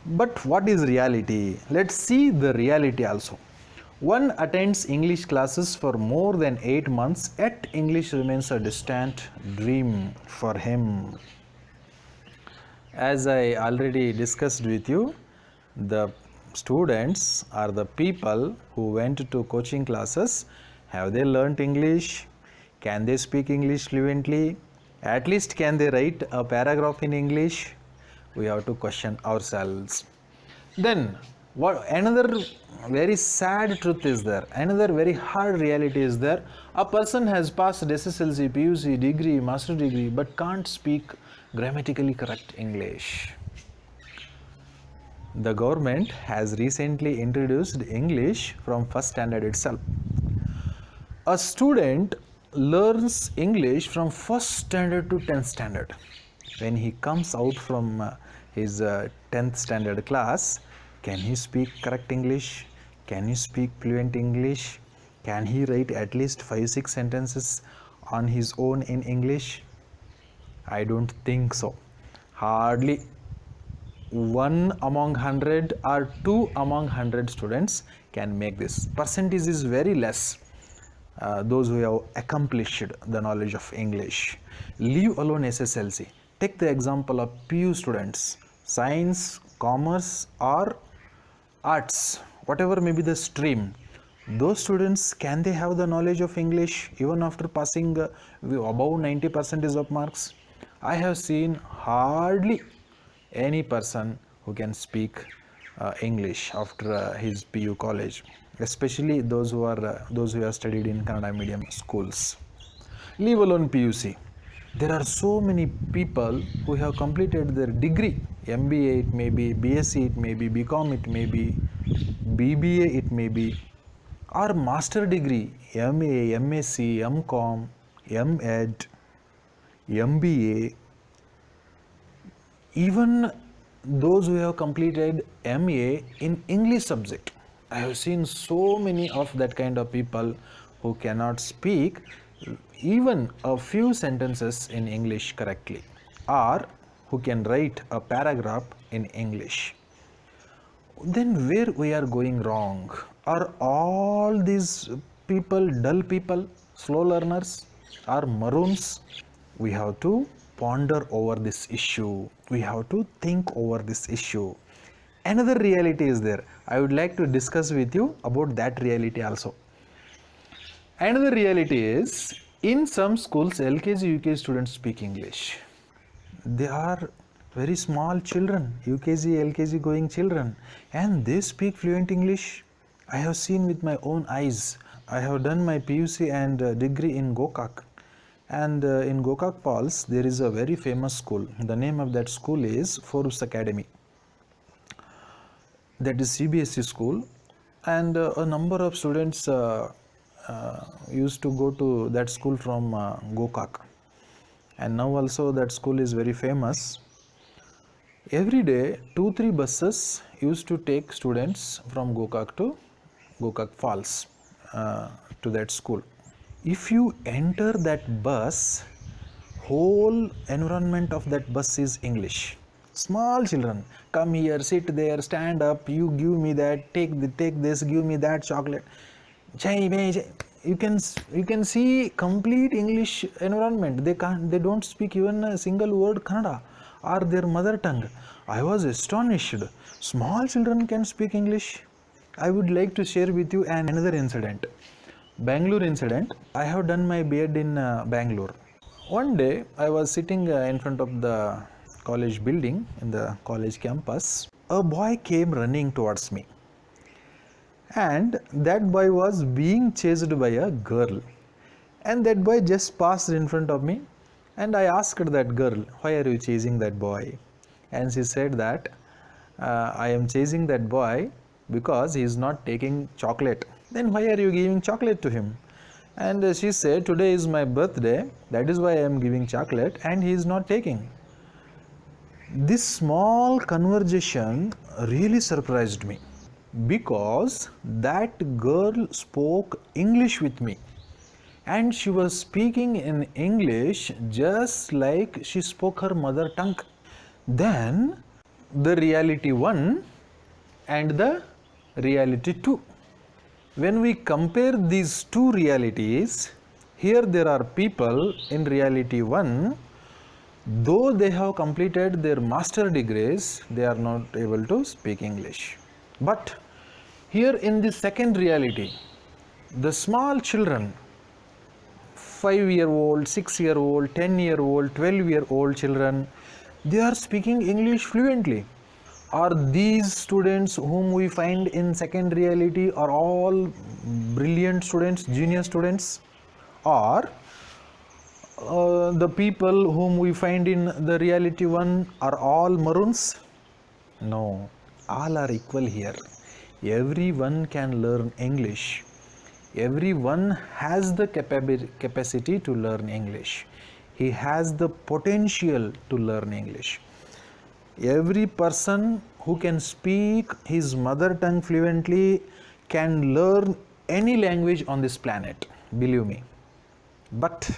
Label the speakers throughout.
Speaker 1: But what is reality? Let's see the reality also. One attends English classes for more than 8 months, yet English remains a distant dream for him. As I already discussed with you, the students or the people who went to coaching classes, have they learnt English? Can they speak English fluently? At least can they write a paragraph in English? We have to question ourselves. Then what another very sad truth is there, another very hard reality is there. A person has passed SSLC, PUC, degree, master degree, but can't speak grammatically correct English. The government has recently introduced English from first standard itself. A student learns English from first standard to 10th standard. When he comes out from his 10th standard class, can he speak correct English? Can he speak fluent English? Can he write at least 5-6 sentences on his own in English? I don't think so. Hardly 1 among 100 or 2 among 100 students can make this. Percentage is very less. Those who have accomplished the knowledge of English. Leave alone SSLC. Take the example of PU students, science, commerce or arts, whatever may be the stream. Those students, can they have the knowledge of English even after passing above 90% of marks? I have seen hardly any person who can speak English after his PU college, especially those who have studied in Kannada medium schools. Leave alone PUC. There are so many people who have completed their degree, MBA it may be, BSc it may be, BCom it may be, BBA it may be, or master degree, MA, MSc, MCom, MEd, MBA, even those who have completed MA in English subject. I have seen so many of that kind of people who cannot speak even a few sentences in English correctly, or who can write a paragraph in English. Then where we are going wrong? Are all these people dull people, slow learners, or maroons? We have to ponder over this issue. We have to think over this issue. Another reality is there. I would like to discuss with you about that reality also. Another reality is, in some schools LKG UKG students speak English. They are very small children, UKG LKG going children, and they speak fluent English. I have seen with my own eyes. I have done my PUC and degree in Gokak, and in Gokak Falls there is a very famous school. The name of that school is Forbes Academy. That is CBSE school, and a number of students used to go to that school from Gokak, and now also that school is very famous. Every day 2-3 buses used to take students from Gokak to Gokak Falls to that school. If you enter that bus, whole environment of that bus is English. Small children, come here, sit there, stand up, you give me that, take this, give me that chocolate. You can see complete English environment. They don't speak even a single word Kannada or their mother tongue. I was astonished. Small children can speak English. I would like to share with you another incident. Bangalore incident. I have done my B.Ed in Bangalore. One day I was sitting in front of the college building in the college campus. A boy came running towards me, and that boy was being chased by a girl, and that boy just passed in front of me, and I asked that girl, why are you chasing that boy? And she said that I am chasing that boy because he is not taking chocolate. Then why are you giving chocolate to him? And she said, today is my birthday, that is why I am giving chocolate, and he is not taking. This small conversation really surprised me, because that girl spoke English with me, and she was speaking in English just like she spoke her mother tongue. Then the reality 1 and the reality 2. When we compare these two realities, here there are people in reality 1, though they have completed their master degrees, they are not able to speak English. But here in the second reality, the small children, 5-year-old, 6-year-old, 10-year-old, 12-year-old children, they are speaking English fluently. Are these students whom we find in second reality are all brilliant students, genius students? Or the people whom we find in the reality 1 are all maroons? No, all are equal here. Everyone can learn English. Everyone has the capacity to learn English. He has the potential to learn English. Every person who can speak his mother tongue fluently can learn any language on this planet, believe me. But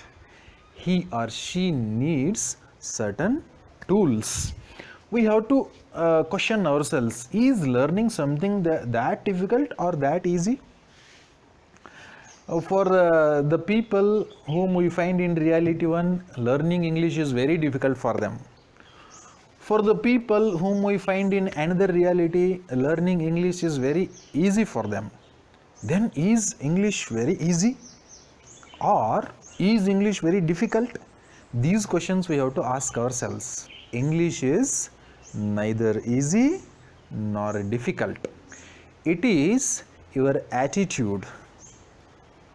Speaker 1: he or she needs certain tools. We have to question ourselves, is learning something that difficult or that easy? For the people whom we find in reality 1, learning English is very difficult for them. For the people whom we find in another reality, learning English is very easy for them. Then is English very easy or is English very difficult? These questions we have to ask ourselves. English is neither easy nor difficult. It is your attitude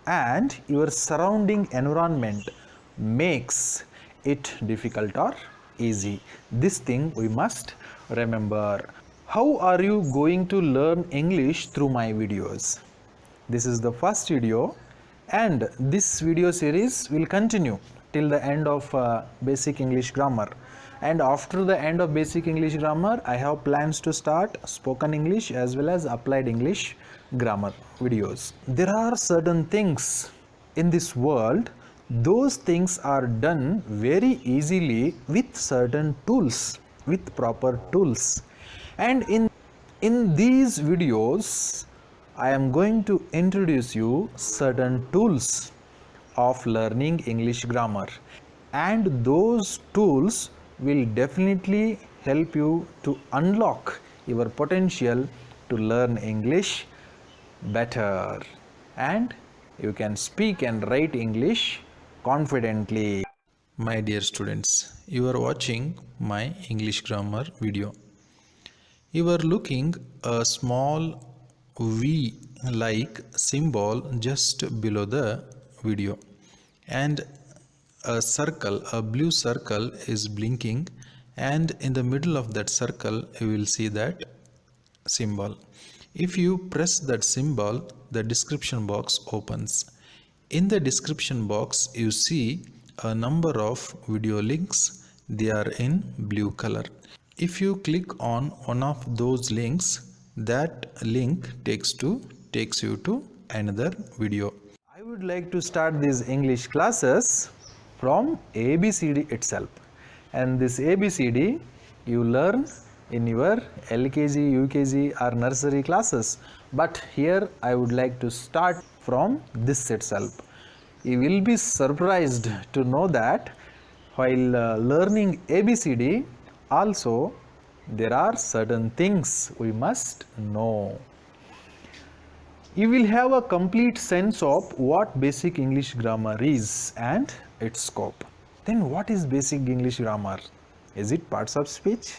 Speaker 1: and your surrounding environment makes it difficult or easy. This thing we must remember. How are you going to learn English through my videos? This is the first video, and this video series will continue till the end of basic English grammar. And after the end of basic English grammar, I have plans to start spoken English as well as applied English grammar videos. There are certain things in this world, those things are done very easily with certain tools, with proper tools. And in these videos, I am going to introduce you certain tools of learning English grammar, and those tools will definitely help you to unlock your potential to learn English better, and you can speak and write English confidently. My dear students, you are watching my English grammar video. You are looking a small V like symbol just below the video, and a blue circle is blinking, and in the middle of that circle you will see that symbol. If you press that symbol, the description box opens. In the description box you see a number of video links. They are in blue color. If you click on one of those links, that link takes you to another video. I would like to start these English classes from ABCD itself, and this ABCD you learn in your LKG, UKG or nursery classes, but here I would like to start from this itself. You will be surprised to know that while learning ABCD also there are certain things we must know. You will have a complete sense of what basic English grammar is and its scope. Then what is basic English grammar? Is it parts of speech?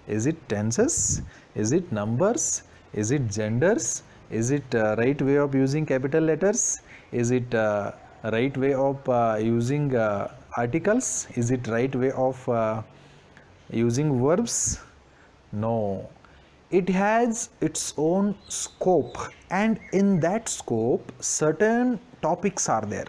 Speaker 1: Is it tenses? Is it numbers? Is it genders? Is it right way of using capital letters? Is it right way of using articles? Is it right way of using verbs? No. It has its own scope, and in that scope certain topics are there.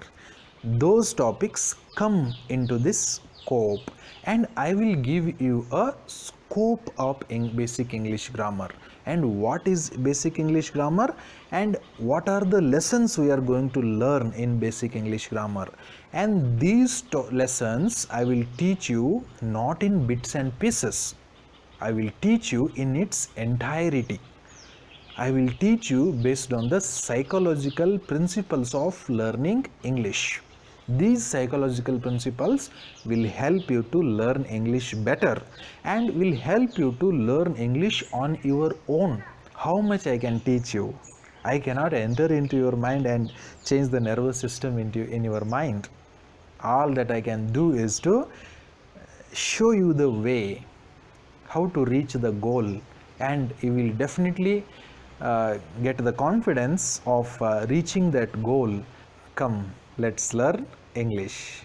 Speaker 1: Those topics come into this scope, and I will give you a scope of basic English grammar, and what is basic English grammar and what are the lessons we are going to learn in basic English grammar. And these lessons I will teach you not in bits and pieces. I will teach you in its entirety. I will teach you based on the psychological principles of learning English. These psychological principles will help you to learn English better and will help you to learn English on your own. How much I can teach you? I cannot enter into your mind and change the nervous system in your mind. All that I can do is to show you the way how to reach the goal, and you will definitely get the confidence of reaching that goal. Come, let's learn English.